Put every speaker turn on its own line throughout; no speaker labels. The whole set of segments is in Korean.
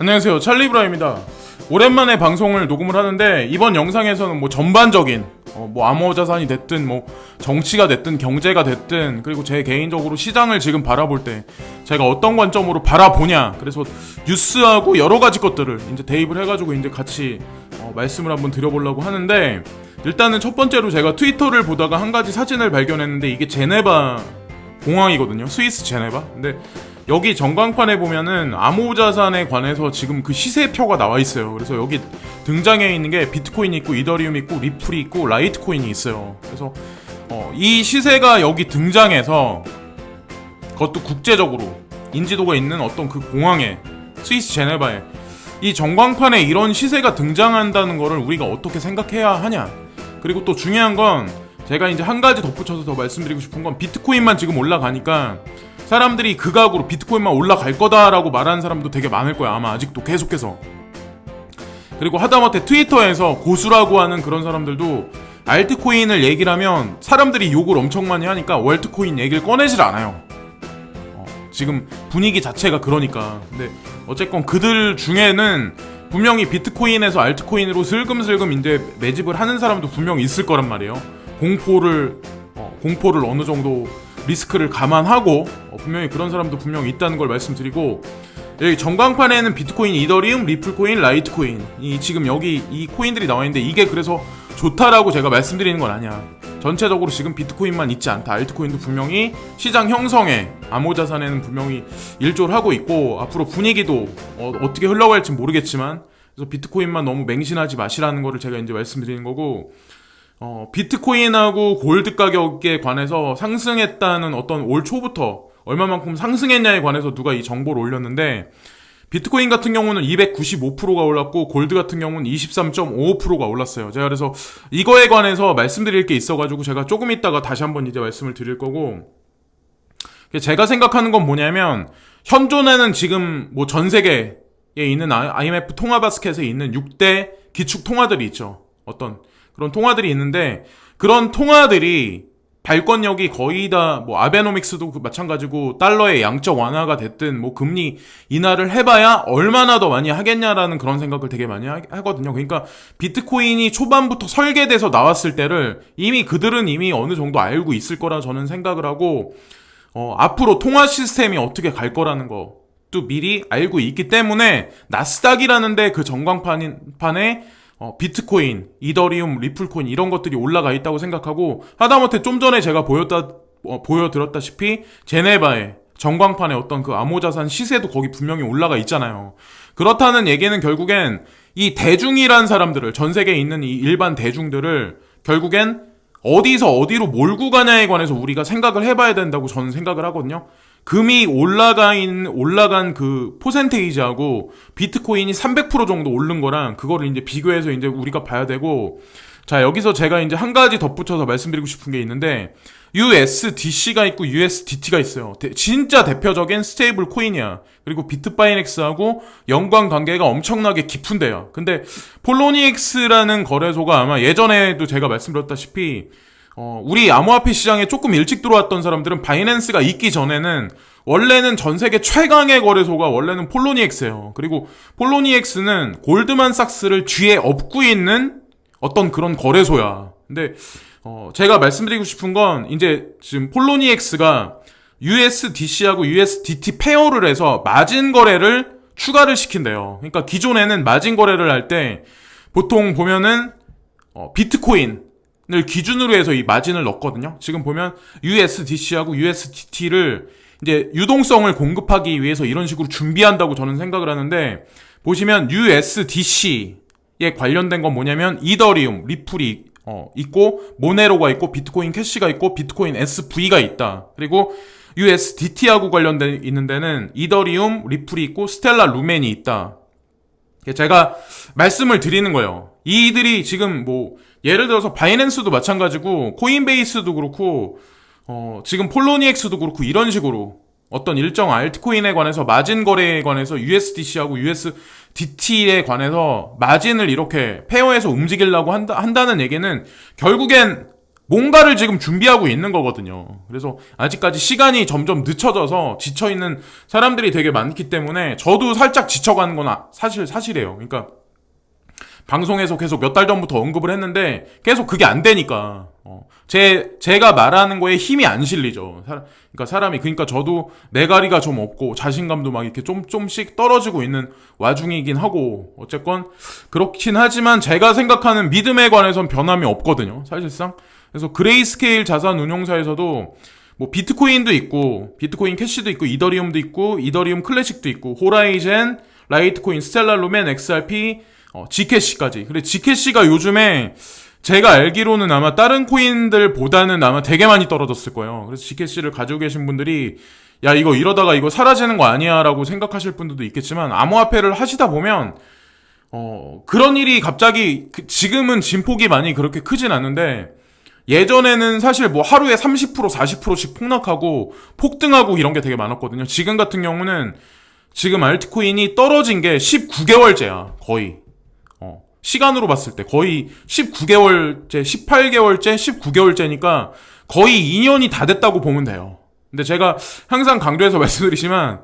안녕하세요, 찰리브라입니다. 오랜만에 방송을 녹음을 하는데 이번 영상에서는 뭐 전반적인 뭐 암호자산이 됐든 뭐 정치가 됐든 경제가 됐든, 그리고 제 개인적으로 시장을 지금 바라볼 때 제가 어떤 관점으로 바라보냐, 그래서 뉴스하고 여러 가지 것들을 이제 대입을 해가지고 이제 같이 말씀을 한번 드려보려고 하는데, 일단은 첫 번째로 제가 트위터를 보다가 한 가지 사진을 발견했는데, 이게 제네바 공항이거든요. 스위스 제네바. 근데 여기 전광판에 보면은 암호자산에 관해서 지금 그 시세표가 나와 있어요. 그래서 여기 등장해 있는 게 비트코인이 있고 이더리움 있고 리플이 있고 라이트코인이 있어요. 그래서 이 시세가 여기 등장해서, 그것도 국제적으로 인지도가 있는 어떤 그 공항에, 스위스 제네바에 이 전광판에 이런 시세가 등장한다는 거를 우리가 어떻게 생각해야 하냐. 그리고 또 중요한 건, 제가 이제 한 가지 덧붙여서 더 말씀드리고 싶은 건, 비트코인만 지금 올라가니까 사람들이 극악으로 비트코인만 올라갈 거다라고 말하는 사람도 되게 많을 거야, 아마 아직도 계속해서. 그리고 하다못해 트위터에서 고수라고 하는 그런 사람들도 알트코인을 얘기를 하면 사람들이 욕을 엄청 많이 하니까 월트코인 얘기를 꺼내질 않아요. 지금 분위기 자체가 그러니까. 근데 어쨌건 그들 중에는 분명히 비트코인에서 알트코인으로 슬금슬금 이제 매집을 하는 사람도 분명히 있을 거란 말이에요. 공포를 어느 정도 리스크를 감안하고 분명히 그런 사람도 분명히 있다는 걸 말씀드리고, 여기 전광판에는 비트코인, 이더리움, 리플코인, 라이트코인, 지금 여기 이 코인들이 나와 있는데, 이게 그래서 좋다라고 제가 말씀드리는 건 아니야. 전체적으로 지금 비트코인만 있지 않다. 알트코인도 분명히 시장 형성에, 암호자산에는 분명히 일조를 하고 있고, 앞으로 분위기도 어떻게 흘러갈지 모르겠지만, 그래서 비트코인만 너무 맹신하지 마시라는 거를 제가 이제 말씀드리는 거고, 비트코인하고 골드 가격에 관해서 상승했다는 어떤 올 초부터 얼마만큼 상승했냐에 관해서 누가 이 정보를 올렸는데, 비트코인 같은 경우는 295%가 올랐고 골드 같은 경우는 23.55%가 올랐어요. 제가 그래서 이거에 관해서 말씀드릴 게 있어가지고 제가 조금 있다가 다시 한번 이제 말씀을 드릴 거고, 제가 생각하는 건 뭐냐면, 현존에는 지금 뭐 전 세계에 있는 IMF 통화 바스켓에 있는 6대 기축 통화들이 있죠. 어떤 그런 통화들이 있는데, 그런 통화들이 발권력이 거의 다 뭐 아베노믹스도 마찬가지고 달러의 양적 완화가 됐든 뭐 금리 인하를 해봐야 얼마나 더 많이 하겠냐라는 그런 생각을 되게 많이 하거든요. 그러니까 비트코인이 초반부터 설계돼서 나왔을 때를 그들은 이미 어느 정도 알고 있을 거라 저는 생각을 하고, 앞으로 통화 시스템이 어떻게 갈 거라는 것도 미리 알고 있기 때문에 나스닥이라는데 그 전광판에 비트코인, 이더리움, 리플코인 이런 것들이 올라가 있다고 생각하고, 하다못해 좀 전에 제가 보여드렸다시피 제네바의 전광판에 어떤 그 암호자산 시세도 거기 분명히 올라가 있잖아요. 그렇다는 얘기는 결국엔 이 대중이란 사람들을, 전 세계에 있는 이 일반 대중들을 결국엔 어디서 어디로 몰고 가냐에 관해서 우리가 생각을 해봐야 된다고 저는 생각을 하거든요. 금이 올라간 그 퍼센테이지하고 비트코인이 300% 정도 오른 거랑 그거를 이제 비교해서 이제 우리가 봐야 되고, 자, 여기서 제가 이제 한 가지 덧붙여서 말씀드리고 싶은 게 있는데, USDC가 있고 USDT가 있어요. 진짜 대표적인 스테이블 코인이야. 그리고 비트바이넥스하고 연관관계가 엄청나게 깊은데요. 근데 폴로니엑스라는 거래소가 아마 예전에도 제가 말씀드렸다시피 우리 암호화폐 시장에 조금 일찍 들어왔던 사람들은 바이낸스가 있기 전에는 원래는 전 세계 최강의 거래소가 원래는 폴로니엑스예요. 그리고 폴로니엑스는 골드만삭스를 뒤에 업고 있는 어떤 그런 거래소야. 근데 제가 말씀드리고 싶은 건, 이제 지금 폴로니엑스가 USDC하고 USDT 페어를 해서 마진 거래를 추가를 시킨대요. 그러니까 기존에는 마진 거래를 할 때 보통 보면은 비트코인 을 기준으로 해서 이 마진을 넣거든요. 지금 보면 USDC하고 USDT를 이제 유동성을 공급하기 위해서 이런 식으로 준비한다고 저는 생각을 하는데, 보시면 USDC에 관련된 건 뭐냐면 이더리움, 리플이 있고, 모네로가 있고, 비트코인 캐시가 있고, 비트코인 SV가 있다. 그리고 USDT하고 관련된 있는 데는 이더리움, 리플이 있고, 스텔라 루멘이 있다. 제가 말씀을 드리는 거예요. 이들이 지금 뭐 예를 들어서 바이낸스도 마찬가지고 코인베이스도 그렇고 지금 폴로니엑스도 그렇고, 이런 식으로 어떤 일정 알트코인에 관해서 마진 거래에 관해서 USDC하고 USDT에 관해서 마진을 이렇게 페어해서 움직이려고 한다는 얘기는 결국엔 뭔가를 지금 준비하고 있는 거거든요. 그래서 아직까지 시간이 점점 늦춰져서 지쳐있는 사람들이 되게 많기 때문에 저도 살짝 지쳐가는 건 사실이에요. 그러니까 방송에서 계속 몇 달 전부터 언급을 했는데 계속 그게 안 되니까 제가 말하는 거에 힘이 안 실리죠. 그러니까 저도 내가리가 좀 없고 자신감도 막 이렇게 좀씩 떨어지고 있는 와중이긴 하고 어쨌건 그렇긴 하지만 제가 생각하는 믿음에 관해선 변함이 없거든요. 사실상. 그래서 그레이스케일 자산 운용사에서도 뭐 비트코인도 있고 비트코인 캐시도 있고 이더리움도 있고 이더리움 클래식도 있고 호라이젠, 라이트코인, 스텔라 루멘, XRP, G캐시까지. 근데 G캐시가 요즘에 제가 알기로는 아마 다른 코인들보다는 아마 되게 많이 떨어졌을 거예요. 그래서 G캐시를 가지고 계신 분들이 야 이거 이러다가 이거 사라지는 거 아니야 라고 생각하실 분들도 있겠지만 암호화폐를 하시다 보면 그런 일이 갑자기 지금은 진폭이 많이 그렇게 크진 않은데 예전에는 사실 뭐 하루에 30% 40%씩 폭락하고 폭등하고 이런 게 되게 많았거든요. 지금 같은 경우는 지금 알트코인이 떨어진 게 19개월째야 거의. 시간으로 봤을 때 거의 19개월째, 18개월째, 19개월째니까 거의 2년이 다 됐다고 보면 돼요. 근데 제가 항상 강조해서 말씀드리지만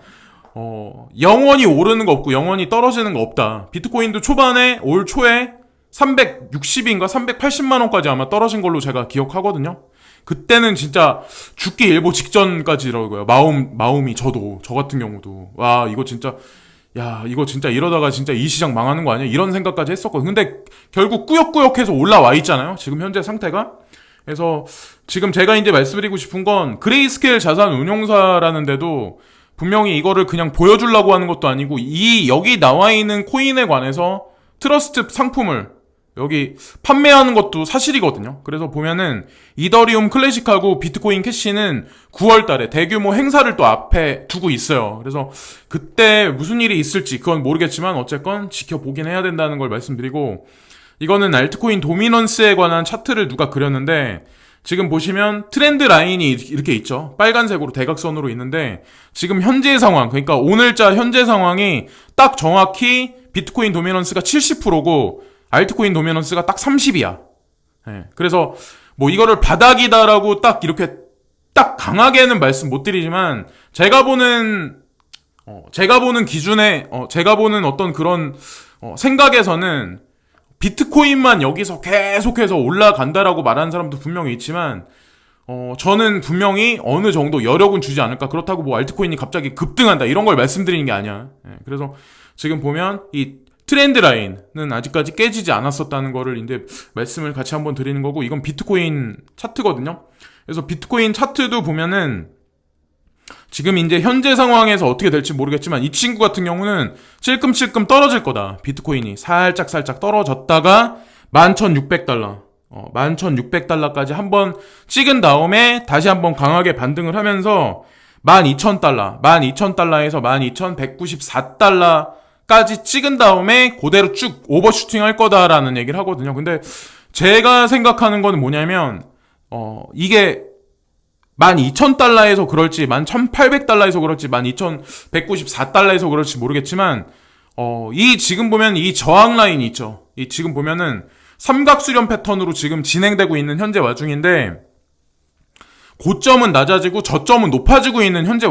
영원히 오르는 거 없고 영원히 떨어지는 거 없다. 비트코인도 초반에 올 초에 360인가 380만 원까지 아마 떨어진 걸로 제가 기억하거든요. 그때는 진짜 죽기 일보 직전까지라고요. 마음이 저 같은 경우도 와 이거 진짜 이러다가 진짜 이 시장 망하는 거 아니야? 이런 생각까지 했었거든요. 근데 결국 꾸역꾸역해서 올라와 있잖아요. 지금 현재 상태가. 그래서 지금 제가 이제 말씀드리고 싶은 건 그레이스케일 자산 운용사라는 데도 분명히 이거를 그냥 보여주려고 하는 것도 아니고 여기 나와 있는 코인에 관해서 트러스트 상품을 여기 판매하는 것도 사실이거든요. 그래서 보면은 이더리움 클래식하고 비트코인 캐시는 9월 달에 대규모 행사를 또 앞에 두고 있어요. 그래서 그때 무슨 일이 있을지 그건 모르겠지만 어쨌건 지켜보긴 해야 된다는 걸 말씀드리고 이거는 알트코인 도미넌스에 관한 차트를 누가 그렸는데 지금 보시면 트렌드 라인이 이렇게 있죠. 빨간색으로 대각선으로 있는데 지금 현재 상황 그러니까 오늘자 현재 상황이 딱 정확히 비트코인 도미넌스가 70%고 알트코인 도미넌스가 딱 30이야. 네. 그래서 뭐 이거를 바닥이다라고 딱 이렇게 딱 강하게는 말씀 못 드리지만 제가 보는 기준에 제가 보는 어떤 그런 생각에서는 비트코인만 여기서 계속해서 올라간다라고 말하는 사람도 분명히 있지만 저는 분명히 어느 정도 여력은 주지 않을까. 그렇다고 뭐 알트코인이 갑자기 급등한다 이런 걸 말씀드리는 게 아니야. 네. 그래서 지금 보면 이 트렌드 라인은 아직까지 깨지지 않았었다는 거를 이제 말씀을 같이 한번 드리는 거고 이건 비트코인 차트거든요. 그래서 비트코인 차트도 보면은 지금 이제 현재 상황에서 어떻게 될지 모르겠지만 이 친구 같은 경우는 찔끔찔끔 떨어질 거다. 비트코인이 살짝 떨어졌다가 11,600달러 11,600달러까지 한번 찍은 다음에 다시 한번 강하게 반등을 하면서 12,000달러 12,000달러에서 12,194달러 까지 찍은 다음에 그대로 쭉 오버슈팅 할 거다라는 얘기를 하거든요. 근데 제가 생각하는 건 뭐냐면 이게 12,000달러에서 그럴지 11,800달러에서 그럴지 12,194달러에서 그럴지 모르겠지만 이 지금 보면 이 저항 라인이 있죠. 이 지금 보면은 삼각수렴 패턴으로 지금 진행되고 있는 현재 와중인데 고점은 낮아지고 저점은 높아지고 있는 현재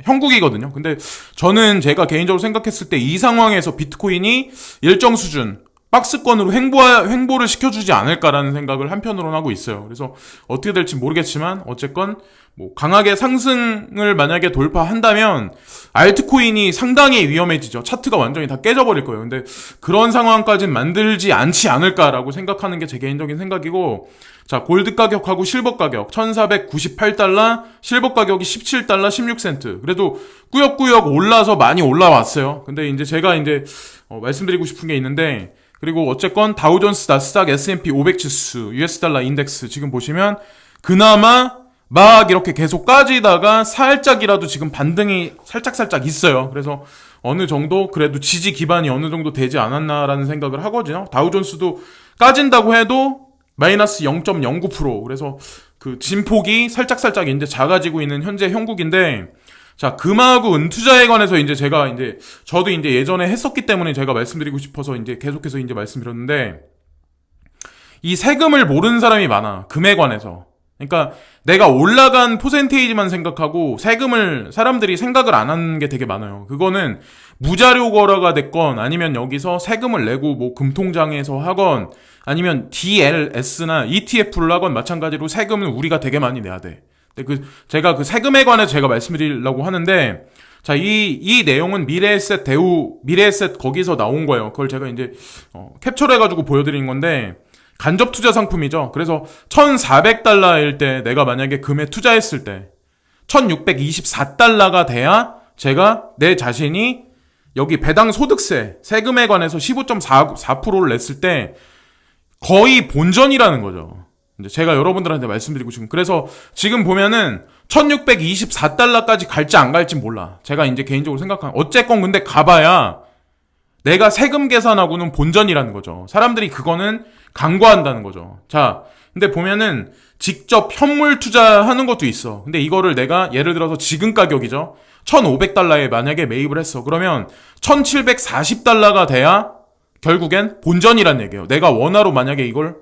형국이거든요. 근데 저는 제가 개인적으로 생각했을 때 이 상황에서 비트코인이 일정 수준 박스권으로 횡보를 시켜주지 않을까라는 생각을 한편으로는 하고 있어요. 그래서 어떻게 될지 모르겠지만 어쨌건 뭐 강하게 상승을 만약에 돌파한다면 알트코인이 상당히 위험해지죠. 차트가 완전히 다 깨져버릴 거예요. 근데 그런 상황까지는 만들지 않지 않을까라고 생각하는 게 제 개인적인 생각이고 자, 골드 가격하고 실버 가격 1,498달러, 실버 가격이 17달러 16센트. 그래도 꾸역꾸역 올라서 많이 올라왔어요. 근데 이제 제가 말씀드리고 싶은 게 있는데 그리고 어쨌건 다우존스, 나스닥, S&P 500 지수, US 달러 인덱스 지금 보시면 그나마 막 이렇게 계속 까지다가 살짝이라도 지금 반등이 살짝 있어요. 그래서 어느 정도 그래도 지지 기반이 어느 정도 되지 않았나라는 생각을 하거든요. 다우존스도 까진다고 해도 마이너스 0.09%. 그래서 그 진폭이 살짝 이제 작아지고 있는 현재 형국인데 자, 금하고 은투자에 관해서 저도 예전에 했었기 때문에 제가 말씀드리고 싶어서 계속해서 말씀드렸는데 이 세금을 모르는 사람이 많아. 금에 관해서. 그러니까 내가 올라간 퍼센테이지만 생각하고 세금을 사람들이 생각을 안 하는 게 되게 많아요. 그거는 무자료 거래가 됐건 아니면 여기서 세금을 내고 뭐 금통장에서 하건 아니면 DLS나 ETF를 하건 마찬가지로 세금은 우리가 되게 많이 내야 돼. 근데 제가 그 세금에 관해서 제가 말씀드리려고 하는데, 자, 이 내용은 미래에셋 거기서 나온 거예요. 그걸 제가 이제, 캡처를 해가지고 보여드린 건데, 간접 투자 상품이죠. 그래서 1,400달러일 때 내가 만약에 금에 투자했을 때 1,624달러가 돼야 제가 내 자신이 여기 배당 소득세, 세금에 관해서 15.4%를 냈을 때 거의 본전이라는 거죠. 이제 제가 여러분들한테 말씀드리고 싶은, 그래서 지금 보면은 1,624달러까지 갈지 안 갈지 몰라. 제가 이제 개인적으로 생각한, 어쨌건 근데 가봐야 내가 세금 계산하고는 본전이라는 거죠. 사람들이 그거는 간과한다는 거죠. 자, 근데 보면은 직접 현물 투자하는 것도 있어. 근데 이거를 내가 예를 들어서 지금 가격이죠. 1,500달러에 만약에 매입을 했어. 그러면 1,740달러가 돼야 결국엔 본전이란 얘기예요. 내가 원화로 만약에 이걸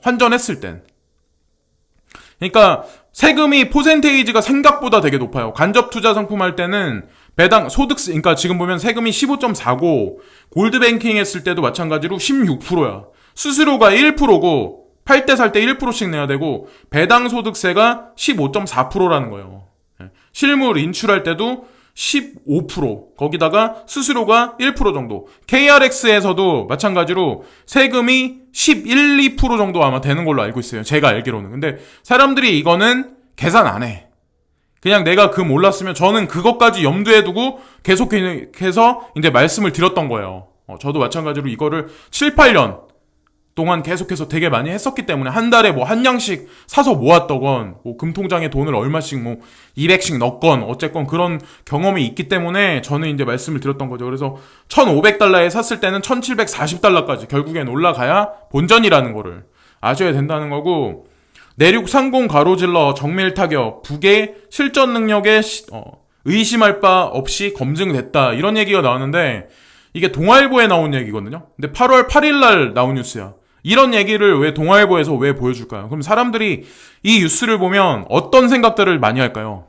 환전했을 땐. 그러니까 세금이 퍼센테이지가 생각보다 되게 높아요. 간접 투자 상품 할 때는 배당 소득세, 그러니까 지금 보면 세금이 15.4고 골드뱅킹 했을 때도 마찬가지로 16%야. 수수료가 1%고 팔 때 살 때 1%씩 내야 되고 배당 소득세가 15.4%라는 거예요. 실물 인출할 때도 15%, 거기다가 수수료가 1% 정도. KRX에서도 마찬가지로 세금이 11, 2% 정도 아마 되는 걸로 알고 있어요. 제가 알기로는. 근데 사람들이 이거는 계산 안 해. 그냥 내가 그 몰랐으면 저는 그것까지 염두에 두고 계속해서 이제 말씀을 드렸던 거예요. 저도 마찬가지로 이거를 7, 8년 동안 계속해서 되게 많이 했었기 때문에 한 달에 뭐 한 양씩 사서 모았더건 뭐 금통장에 돈을 얼마씩 뭐 200씩 넣건 어쨌건 그런 경험이 있기 때문에 저는 이제 말씀을 드렸던 거죠. 그래서 1,500달러에 샀을 때는 1,740달러까지 결국엔 올라가야 본전이라는 거를 아셔야 된다는 거고, 내륙 상공 가로질러 정밀 타격 북의 실전 능력에 의심할 바 없이 검증됐다, 이런 얘기가 나왔는데 이게 동아일보에 나온 얘기거든요. 근데 8월 8일 날 나온 뉴스야. 이런 얘기를 왜 동아일보에서 왜 보여줄까요? 그럼 사람들이 이 뉴스를 보면 어떤 생각들을 많이 할까요?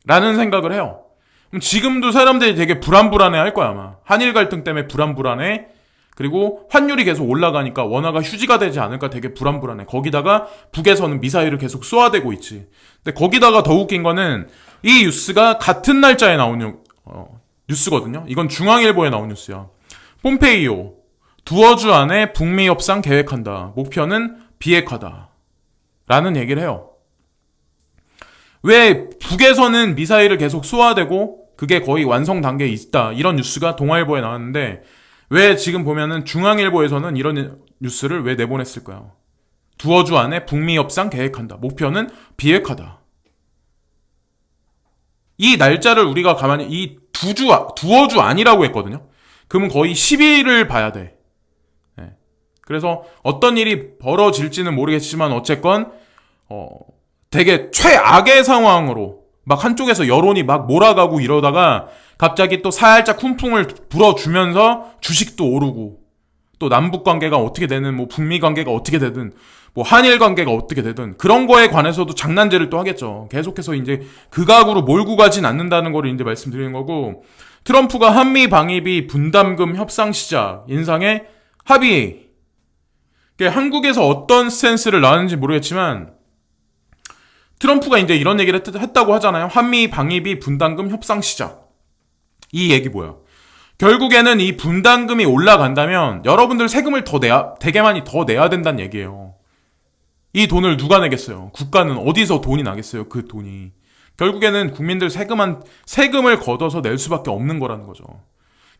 라는 생각을 해요. 그럼 지금도 사람들이 되게 불안불안해 할 거야 아마. 한일 갈등 때문에 불안불안해. 그리고 환율이 계속 올라가니까 원화가 휴지가 되지 않을까 되게 불안불안해. 거기다가 북에서는 미사일을 계속 쏘아대고 있지. 근데 거기다가 더 웃긴 거는 이 뉴스가 같은 날짜에 나온 뉴스거든요. 이건 중앙일보에 나온 뉴스야. 폼페이오 두어 주 안에 북미 협상 계획한다. 목표는 비핵화다. 라는 얘기를 해요. 왜 북에서는 미사일을 계속 쏘아대고 그게 거의 완성 단계에 있다, 이런 뉴스가 동아일보에 나왔는데 왜 지금 보면은 중앙일보에서는 이런 뉴스를 왜 내보냈을까요? 두어 주 안에 북미 협상 계획한다. 목표는 비핵화다. 이 날짜를 우리가 가만히 이 두어 주 아니라고 했거든요. 그러면 거의 10일을 봐야 돼. 그래서 어떤 일이 벌어질지는 모르겠지만 어쨌건 되게 최악의 상황으로 막 한쪽에서 여론이 막 몰아가고 이러다가 갑자기 또 살짝 훈풍을 불어주면서 주식도 오르고 또 남북 관계가 어떻게 되는, 뭐 북미 관계가 어떻게 되든 뭐 한일 관계가 어떻게 되든 그런 거에 관해서도 장난질을 또 하겠죠. 계속해서 이제 극악으로 몰고 가진 않는다는 걸 이제 말씀드리는 거고, 트럼프가 한미 방위비 분담금 협상 시작 인상에 합의. 한국에서 어떤 스탠스를 나왔는지 모르겠지만 트럼프가 이제 이런 얘기를 했다고 하잖아요. 한미 방위비 분담금 협상 시작. 이 얘기 뭐야? 결국에는 이 분담금이 올라간다면 여러분들 세금을 되게 많이 더 내야 된다는 얘기예요. 이 돈을 누가 내겠어요? 국가는 어디서 돈이 나겠어요? 그 돈이. 결국에는 국민들 세금을 걷어서 낼 수밖에 없는 거라는 거죠.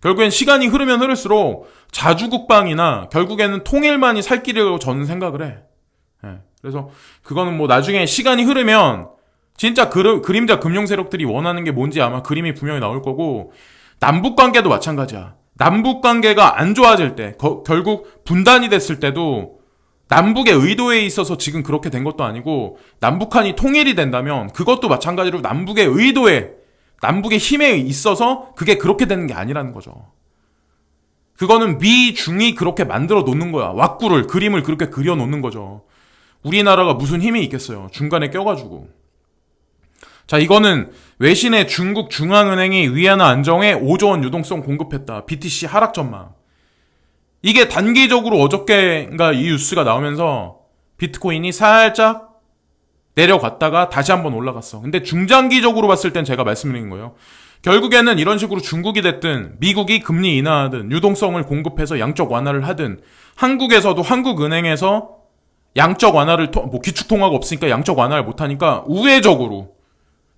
결국엔 시간이 흐르면 흐를수록 자주국방이나 결국에는 통일만이 살 길이라고 저는 생각을 해. 그래서 그거는 뭐 나중에 시간이 흐르면 진짜 그림자 금융 세력들이 원하는 게 뭔지 아마 그림이 분명히 나올 거고, 남북관계도 마찬가지야. 남북관계가 안 좋아질 때, 결국 분단이 됐을 때도 남북의 의도에 있어서 지금 그렇게 된 것도 아니고, 남북한이 통일이 된다면 그것도 마찬가지로 남북의 의도에, 남북의 힘에 있어서 그게 그렇게 되는 게 아니라는 거죠. 그거는 미중이 그렇게 만들어 놓는 거야. 왁구를, 그림을 그렇게 그려 놓는 거죠. 우리나라가 무슨 힘이 있겠어요. 중간에 껴가지고. 자, 이거는 외신의 중국 중앙은행이 위안화 안정에 5조 원 유동성 공급했다. BTC 하락 전망. 이게 단기적으로 어저께인가 이 뉴스가 나오면서 비트코인이 살짝 내려갔다가 다시 한번 올라갔어. 근데 중장기적으로 봤을 땐 제가 말씀드린 거예요. 결국에는 이런 식으로 중국이 됐든 미국이 금리 인하하든 유동성을 공급해서 양적 완화를 하든 한국에서도 한국은행에서 양적 완화를 뭐 기축통화가 없으니까 양적 완화를 못하니까 우회적으로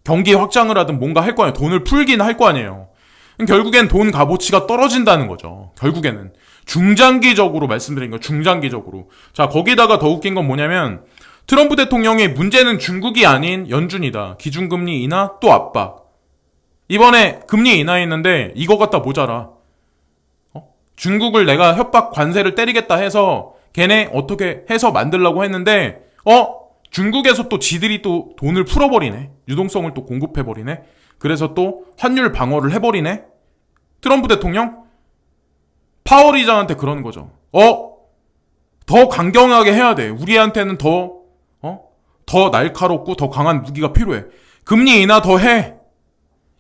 경기 확장을 하든 뭔가 할 거 아니에요. 돈을 풀긴 할 거 아니에요. 결국엔 돈 값어치가 떨어진다는 거죠. 결국에는 중장기적으로 말씀드린 거예요. 중장기적으로. 자, 거기다가 더 웃긴 건 뭐냐면 트럼프 대통령이 문제는 중국이 아닌 연준이다. 기준금리 인하 또 압박. 이번에 금리 인하했는데 이거 갖다 모자라. 중국을 내가 협박 관세를 때리겠다 해서 걔네 어떻게 해서 만들려고 했는데 중국에서 또 지들이 또 돈을 풀어버리네. 유동성을 또 공급해버리네. 그래서 또 환율 방어를 해버리네. 트럼프 대통령 파월 의장한테 그러는 거죠. 더 강경하게 해야 돼. 우리한테는 더 날카롭고 더 강한 무기가 필요해. 금리 인하 더 해.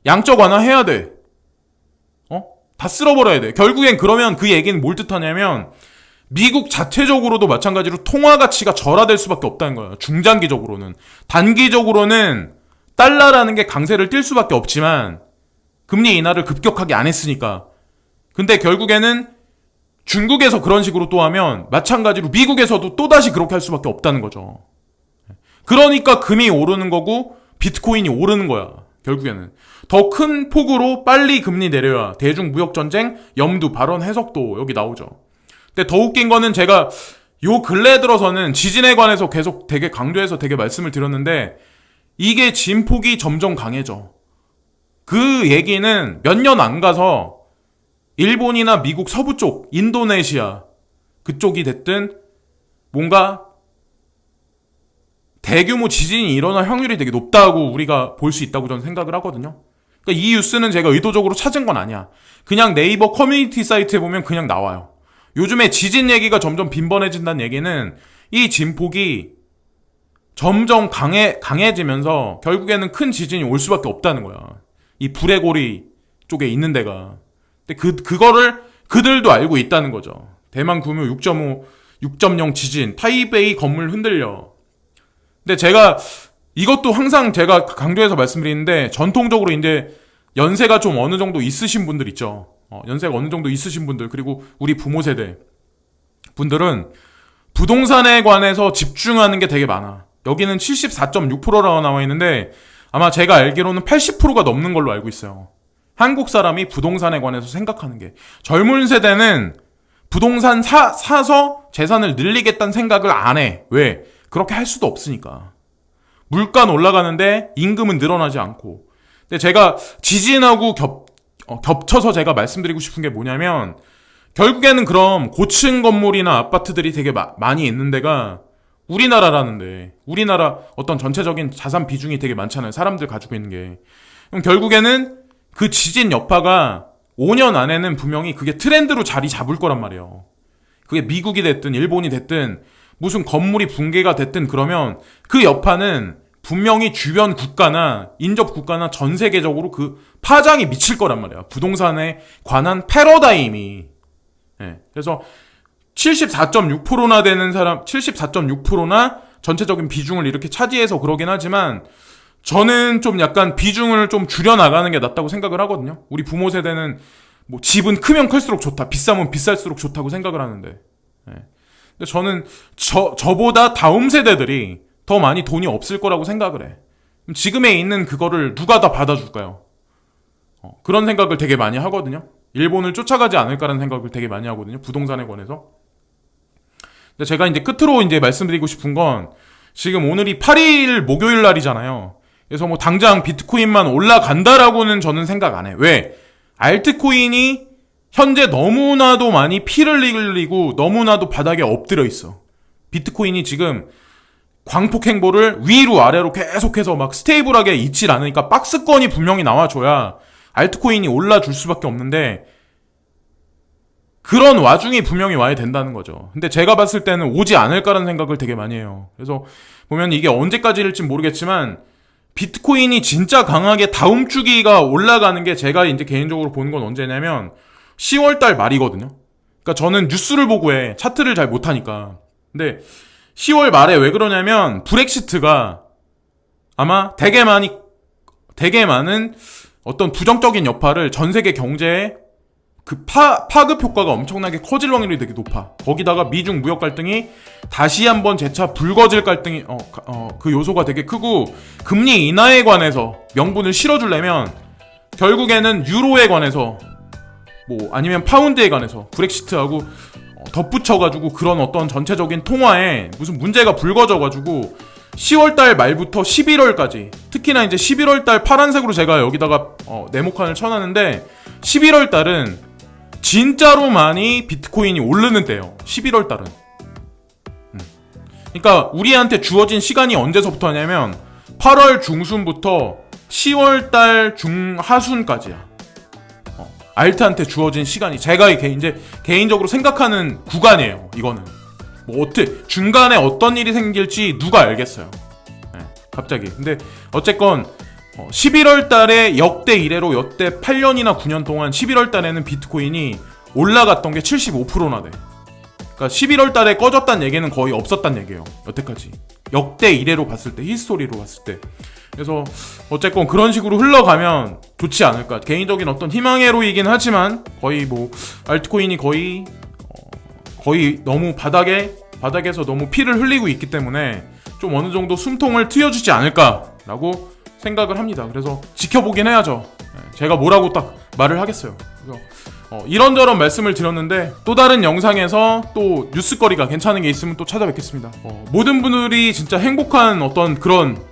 양적 완화 해야 돼. 다 쓸어버려야 돼. 결국엔 그러면 그 얘기는 뭘 뜻하냐면 미국 자체적으로도 마찬가지로 통화 가치가 절하될 수밖에 없다는 거예요. 중장기적으로는. 단기적으로는 달러라는 게 강세를 띨 수밖에 없지만 금리 인하를 급격하게 안 했으니까. 근데 결국에는 중국에서 그런 식으로 또 하면 마찬가지로 미국에서도 또다시 그렇게 할 수밖에 없다는 거죠. 그러니까 금이 오르는 거고 비트코인이 오르는 거야. 결국에는 더 큰 폭으로 빨리 금리 내려야 대중무역전쟁 염두 발언 해석도 여기 나오죠. 근데 더 웃긴 거는 제가 요 근래 들어서는 지진에 관해서 계속 되게 강조해서 되게 말씀을 드렸는데 이게 진폭이 점점 강해져. 그 얘기는 몇 년 안 가서 일본이나 미국 서부 쪽, 인도네시아 그쪽이 됐든 뭔가 대규모 지진이 일어날 확률이 되게 높다고 우리가 볼 수 있다고 저는 생각을 하거든요. 그러니까 이 뉴스는 제가 의도적으로 찾은 건 아니야. 그냥 네이버 커뮤니티 사이트에 보면 그냥 나와요. 요즘에 지진 얘기가 점점 빈번해진다는 얘기는 이 진폭이 점점 강해지면서 결국에는 큰 지진이 올 수밖에 없다는 거야. 이 불의 고리 쪽에 있는 데가. 근데 그거를 그들도 알고 있다는 거죠. 대만 규모 6.5, 6.0 지진, 타이베이 건물 흔들려. 근데 제가 이것도 항상 제가 강조해서 말씀드리는데 전통적으로 이제 연세가 좀 어느 정도 있으신 분들 있죠. 연세가 어느 정도 있으신 분들 그리고 우리 부모 세대 분들은 부동산에 관해서 집중하는 게 되게 많아. 여기는 74.6%라고 나와 있는데 아마 제가 알기로는 80%가 넘는 걸로 알고 있어요. 한국 사람이 부동산에 관해서 생각하는 게. 젊은 세대는 부동산 사서 재산을 늘리겠다는 생각을 안 해. 왜? 그렇게 할 수도 없으니까. 물가는 올라가는데 임금은 늘어나지 않고. 근데 제가 지진하고 겹쳐서 제가 말씀드리고 싶은 게 뭐냐면 결국에는 그럼 고층 건물이나 아파트들이 되게 많이 있는 데가 우리나라라는데 우리나라 어떤 전체적인 자산 비중이 되게 많잖아요. 사람들 가지고 있는 게. 그럼 결국에는 그 지진 여파가 5년 안에는 분명히 그게 트렌드로 자리 잡을 거란 말이에요. 그게 미국이 됐든 일본이 됐든 무슨 건물이 붕괴가 됐든 그러면 그 여파는 분명히 주변 국가나 인접 국가나 전 세계적으로 그 파장이 미칠 거란 말이야. 부동산에 관한 패러다임이. 네. 그래서 74.6%나 되는 사람, 74.6%나 전체적인 비중을 이렇게 차지해서 그러긴 하지만 저는 좀 약간 비중을 좀 줄여나가는 게 낫다고 생각을 하거든요. 우리 부모 세대는 뭐 집은 크면 클수록 좋다, 비싸면 비쌀수록 좋다고 생각을 하는데. 네. 근데 저는 저보다 다음 세대들이 더 많이 돈이 없을 거라고 생각을 해. 지금에 있는 그거를 누가 다 받아줄까요? 그런 생각을 되게 많이 하거든요. 일본을 쫓아가지 않을까라는 생각을 되게 많이 하거든요. 부동산에 관해서. 근데 제가 이제 끝으로 이제 말씀드리고 싶은 건 지금 오늘이 8일 목요일 날이잖아요. 그래서 뭐 당장 비트코인만 올라간다라고는 저는 생각 안 해. 왜? 알트코인이 현재 너무나도 많이 피를 흘리고 너무나도 바닥에 엎드려 있어. 비트코인이 지금 광폭 행보를 위로 아래로 계속해서 막 스테이블하게 있질 않으니까 박스권이 분명히 나와줘야 알트코인이 올라줄 수밖에 없는데 그런 와중에 분명히 와야 된다는 거죠. 근데 제가 봤을 때는 오지 않을까라는 생각을 되게 많이 해요. 그래서 보면 이게 언제까지일지 모르겠지만 비트코인이 진짜 강하게 다음 주기가 올라가는 게 제가 이제 개인적으로 보는 건 언제냐면 10월달 말이거든요. 그러니까 저는 뉴스를 보고 해. 차트를 잘 못하니까. 근데 10월 말에 왜 그러냐면 브렉시트가 아마 되게 많은 어떤 부정적인 여파를 전 세계 경제에 그 파급 효과가 엄청나게 커질 확률이 되게 높아. 거기다가 미중 무역 갈등이 다시 한번 재차 불거질 갈등이 그 요소가 되게 크고, 금리 인하에 관해서 명분을 실어주려면 결국에는 유로에 관해서 뭐 아니면 파운드에 관해서 브렉시트하고 덧붙여가지고 그런 어떤 전체적인 통화에 무슨 문제가 불거져가지고 10월달 말부터 11월까지, 특히나 이제 11월달 파란색으로 제가 여기다가 네모칸을 쳐놨는데 11월달은 진짜로 많이 비트코인이 오르는 때예요. 11월달은. 그러니까 우리한테 주어진 시간이 언제서부터 하냐면 8월 중순부터 10월달 중하순까지야. 알트한테 주어진 시간이, 제가 이제 개인적으로 생각하는 구간이에요. 이거는 뭐 중간에 어떤 일이 생길지 누가 알겠어요. 네, 갑자기. 근데 어쨌건 11월 달에 역대 이래로 역대 8년이나 9년 동안 11월 달에는 비트코인이 올라갔던 게 75%나 돼. 그러니까 11월 달에 꺼졌다는 얘기는 거의 없었다는 얘기예요. 여태까지. 역대 이래로 봤을 때, 히스토리로 봤을 때. 그래서 어쨌건 그런 식으로 흘러가면 좋지 않을까. 개인적인 어떤 희망회로이긴 하지만 거의 뭐 알트코인이 거의 너무 바닥에서 너무 피를 흘리고 있기 때문에 좀 어느 정도 숨통을 트여주지 않을까라고 생각을 합니다. 그래서 지켜보긴 해야죠. 제가 뭐라고 딱 말을 하겠어요. 그래서 이런저런 말씀을 드렸는데 또 다른 영상에서 또 뉴스거리가 괜찮은 게 있으면 또 찾아뵙겠습니다. 모든 분들이 진짜 행복한 어떤 그런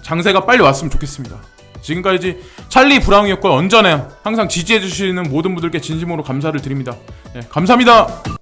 장세가 빨리 왔으면 좋겠습니다. 지금까지 찰리 브라운이었고, 언제나 항상 지지해주시는 모든 분들께 진심으로 감사를 드립니다. 네, 감사합니다.